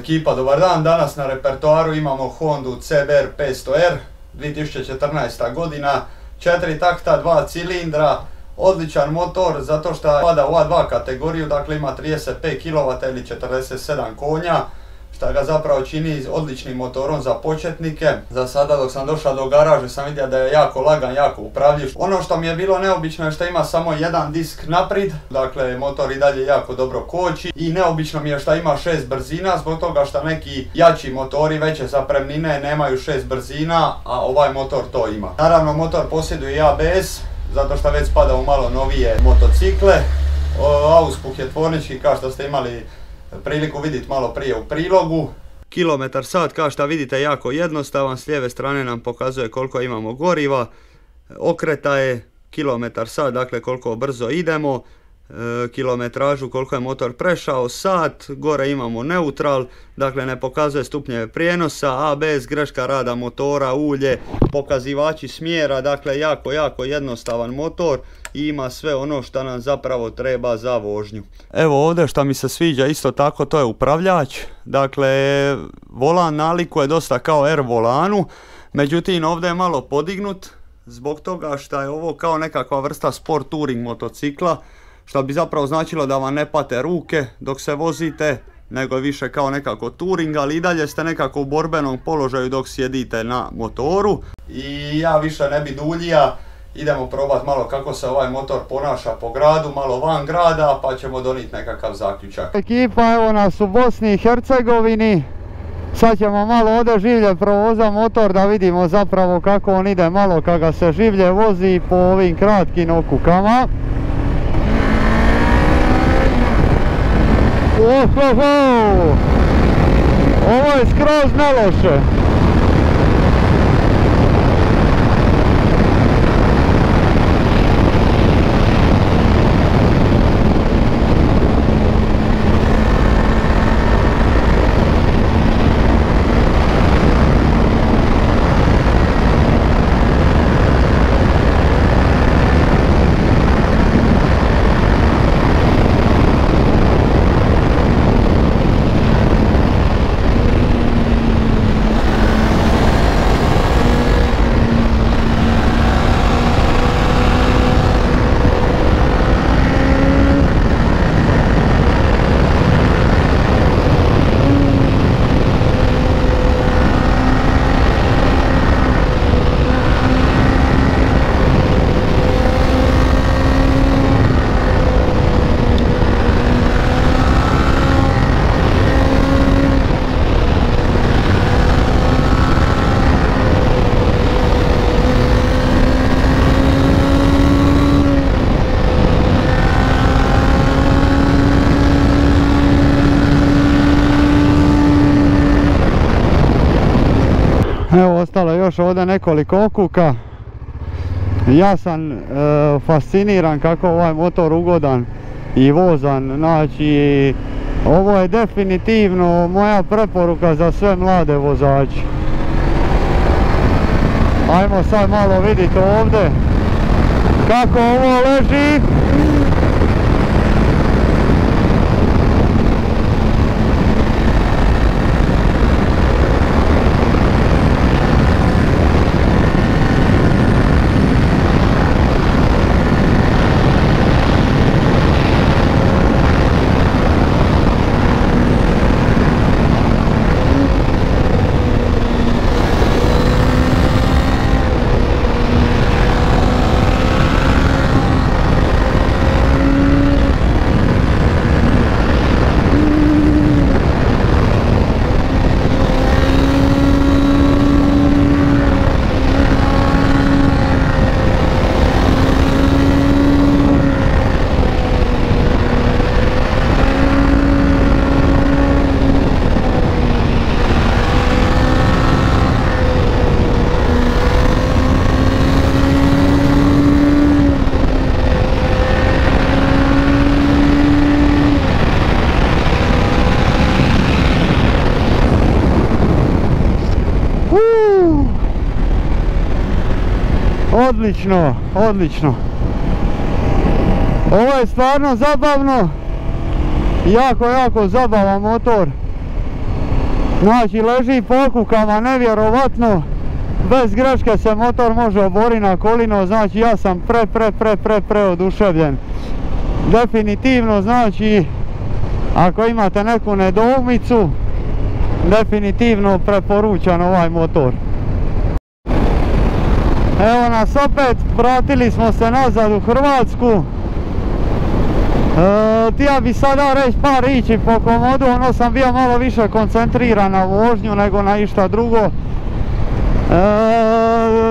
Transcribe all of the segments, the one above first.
Ekipa, dobar dan, danas na repertoaru imamo Hondu CBR 500R, 2014. godina, 4 takta, 2 cilindra, odličan motor zato što pada u A2 kategoriju, dakle ima 35 kW ili 47 konja, što ga zapravo čini odličnim motorom za početnike. Za sada dok sam došao do garaže sam vidio da je jako lagan, jako upravljiv. Ono što mi je bilo neobično je što ima samo jedan disk naprijed, dakle motor i dalje jako dobro koči i neobično mi je što ima 6 brzina zbog toga što neki jači motori veće zapremnine nemaju 6 brzina, a ovaj motor to ima. Naravno motor posjeduje i ABS, zato što već spada u malo novije motocikle. Auspuh je tvornički kao što ste imali priliku vidjeti malo prije u prilogu. Kilometar sat kao što vidite jako jednostavan, s lijeve strane nam pokazuje koliko imamo goriva, okreta je kilometar sat, dakle koliko brzo idemo, kilometražu koliko je motor prešao, sat, gore imamo neutral, dakle ne pokazuje stupnjeve prijenosa, ABS, greška rada motora, ulje, pokazivači smjera, dakle jako jednostavan motor i ima sve ono što nam zapravo treba za vožnju. Evo ovdje što mi se sviđa isto tako, to je upravljač, dakle volan nalikuje dosta kao R volanu, međutim ovdje je malo podignut zbog toga što je ovo kao nekakva vrsta sport touring motocikla, što bi zapravo značilo da vam ne pate ruke dok se vozite, nego je više kao nekako touring, ali i dalje ste nekako u borbenom položaju dok sjedite na motoru. I ja više ne bi duljija, idemo probati malo kako se ovaj motor ponaša po gradu, malo van grada, pa ćemo donijeti nekakav zaključak. Ekipa, evo nas u Bosni i Hercegovini. Sad ćemo malo ovdje življe provoza motor da vidimo zapravo kako on ide, malo kako se življe vozi po ovim kratkim okukama. Ovo je skroz neloše. Evo ostalo još ovdje nekoliko okuka. Ja sam fasciniran kako ovaj motor ugodan i vozan, znači ovo je definitivno moja preporuka za sve mlade vozače. Ajmo sad malo vidjeti ovdje kako ovo leži. Odlično, odlično. Ovo je stvarno zabavno. Jako zabavan motor. Znači leži po okukama nevjerovatno, bez greške se motor može oboriti na kolino, znači ja sam pre oduševljen. Definitivno, znači ako imate neku nedoumicu, definitivno preporučan ovaj motor. Evo nas opet, vratili smo se nazad u Hrvatsku. Htio bi sada reći par riječi po komodu, ono sam bio malo više koncentriran na vožnju nego na išta drugo.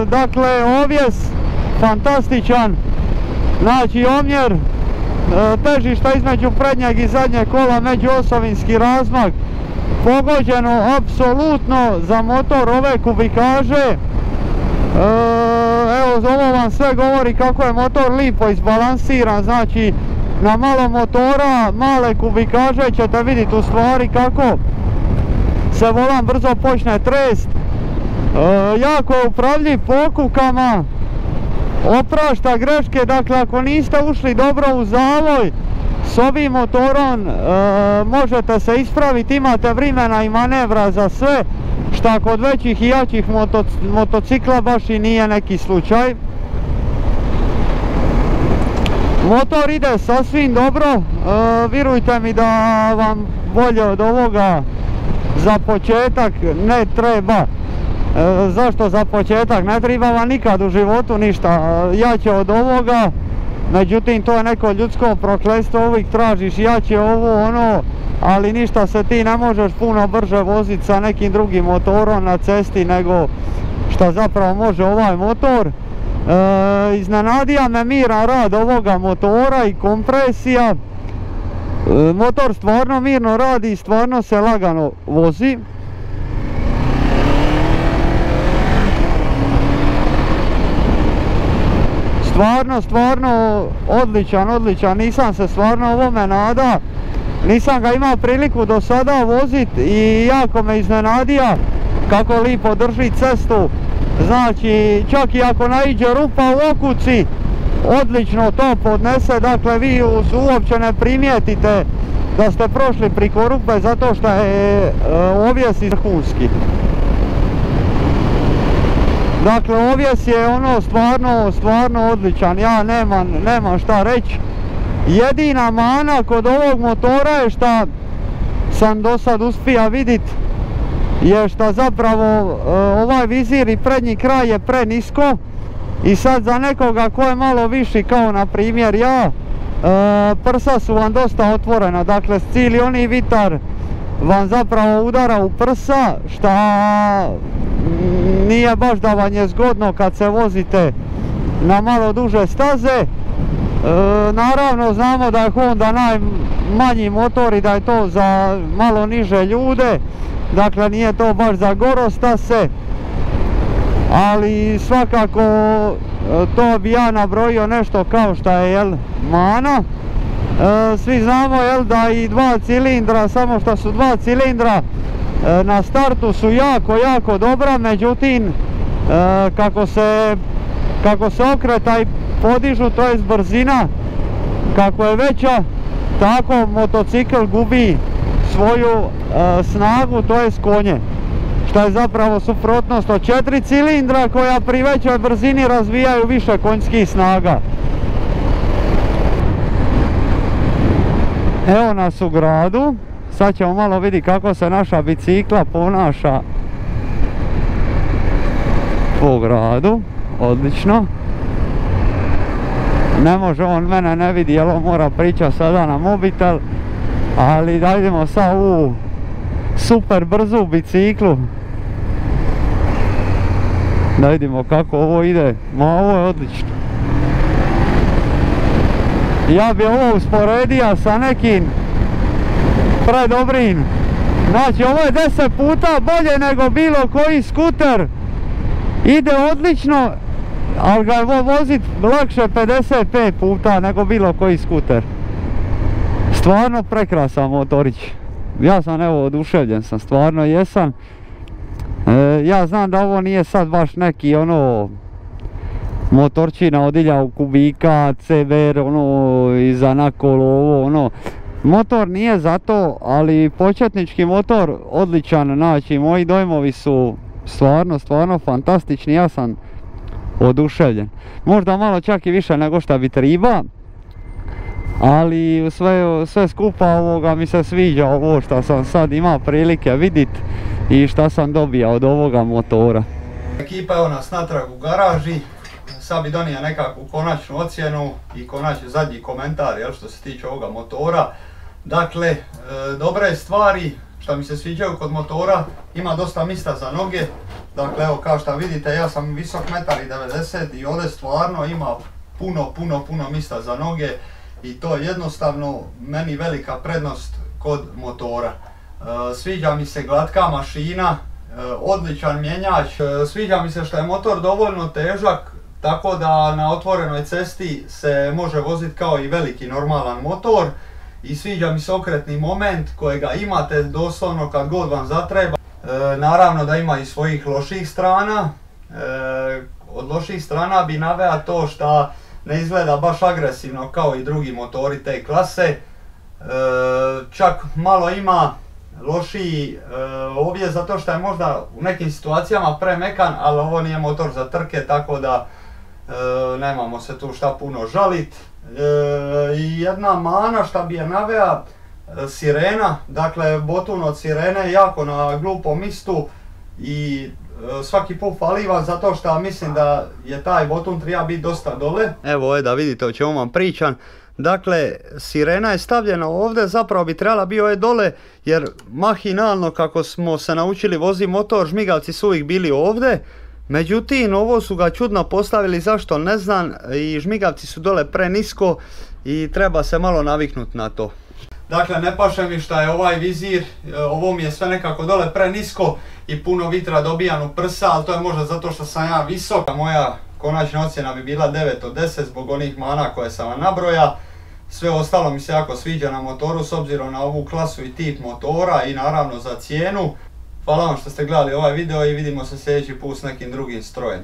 Dakle, ovjes fantastičan, znači omjer težišta između prednjeg i zadnjeg kola, međuosovinski razmak, pogođeno apsolutno za motor ove kubikaže. Evo, ovo vam sve govori kako je motor lipo izbalansiran, znači na malo motora, male kubikaže ćete vidjeti u stvari kako se volan brzo počne trest. Jako je upravljiv po okukama, oprašta greške, dakle ako niste ušli dobro u zavoj s ovim motorom možete se ispraviti, imate vremena i manevra za sve, šta kod većih i jačih motocikla baš i nije neki slučaj. Motor ide sasvim dobro, vjerujte mi da vam bolje od ovoga za početak ne treba. Zašto za početak? Ne treba vam nikad u životu ništa jače od ovoga, međutim to je neko ljudsko prokletstvo, uvijek tražiš jače ovo ono, ali ništa se ti ne možeš puno brže voziti sa nekim drugim motorom na cesti nego što zapravo može ovaj motor. Iznenadija me miran rad ovoga motora i kompresija. Motor stvarno mirno radi i stvarno se lagano vozi. Stvarno odličan, nisam se stvarno ovome nada, nisam ga imao priliku do sada voziti i jako me iznenadija kako lipo drži cestu. Znači čak i ako naiđe rupa u okuci, odlično to podnese, dakle vi uopće ne primijetite da ste prošli priko rupe zato što je ovjes vrhunski. Dakle ovjes je ono stvarno odličan, ja nemam šta reći. Jedina mana kod ovog motora je šta sam do sad uspija vidjeti je šta zapravo ovaj vizir i prednji kraj je prenisko i sad za nekoga ko je malo viši kao na primjer ja, prsa su vam dosta otvorena, dakle cijeli oni vitar vam zapravo udara u prsa šta nije baš da vam je zgodno kad se vozite na malo duže staze. Naravno znamo da je Honda najmanji motor i da je to za malo niže ljude, dakle nije to baš za gorostase, ali svakako to bi ja nabrojio nešto kao što je mana. Svi znamo da i dva cilindra, samo što su dva cilindra na startu su jako dobra, međutim kako se okretaj podižu, to je brzina kako je veća, tako motocikl gubi svoju snagu, to je konje, što je zapravo suprotnost od 4 cilindra koja pri većoj brzini razvijaju više konjskih snaga. Evo nas u gradu, sad ćemo malo vidjeti kako se naša bicikla ponaša po gradu, odlično. Ne može on mene ne vidi jer on mora pričati sada na mobitel, ali da idemo sad u super brzu biciklu da vidimo kako ovo ide. Ma ovo je odlično. Ja bi ovo usporedio sa nekim predobrim, znači ovo je 10 puta bolje nego bilo koji skuter, ide odlično, ali ga je vozit lakše 55 puta nego bilo koji skuter. Stvarno prekrasan motorić. Ja sam evo oduševljen sam, stvarno jesam. Ja znam da ovo nije sad baš neki ono motorčina od 1000 kubika, CBR ono iza nakolo ovo ono. Motor nije za to, ali početnički motor odličan, znači moji dojmovi su stvarno fantastični, ja sam oduševljen. Možda malo čak i više nego šta bi treba, ali sve skupa mi se sviđa ovo što sam sad imao prilike vidjeti i što sam dobio od ovoga motora. Ekipa je nas natrag u garaži, sad bi donio nekakvu konačnu ocjenu i konačni zadnji komentar što se tiče ovoga motora. Dakle, dobre stvari što mi se sviđaju kod motora, ima dosta mista za noge. Dakle, evo kao što vidite, ja sam visok 1,90 m i ovdje stvarno ima puno mista za noge i to je jednostavno meni velika prednost kod motora. Sviđa mi se glatka mašina, odličan mjenjač, sviđa mi se što je motor dovoljno težak, tako da na otvorenoj cesti se može voziti kao i veliki normalan motor. I sviđa mi se okretni moment kojega imate doslovno kad god vam zatreba. Naravno da ima i svojih loših strana. Od loših strana bi naveo to što ne izgleda baš agresivno kao i drugi motori te klase. Čak malo ima lošiji ovdje zato što je možda u nekim situacijama premekan, ali ovo nije motor za trke, tako da nemamo se tu šta puno žalit. I jedna mana šta bi je naveo, sirena, dakle botun od sirene je jako na glupom mistu i svaki put faliva zato što mislim da je taj botun treba biti dosta dole. Evo ovdje da vidite o čemu vam pričam. Dakle, sirena je stavljena ovdje, zapravo bi trebala biti ovdje dole jer mahinalno kako smo se naučili voziti motor, žmigavci su uvijek bili ovdje. Međutim, ovo su ga čudno postavili, zašto ne znam, i žmigavci su dole prenisko i treba se malo naviknuti na to. Dakle, ne paše mi šta je ovaj vizir, ovo mi je sve nekako dole prenisko i puno vitra dobijam u prsa, ali to je možda zato što sam ja visok. Moja konačna ocjena bi bila 9 od 10 zbog onih mana koje sam vam nabroja. Sve ostalo mi se jako sviđa na motoru s obzirom na ovu klasu i tip motora i naravno za cijenu. Hvala vam što ste gledali ovaj video i vidimo se sljedeći put s nekim drugim strojem.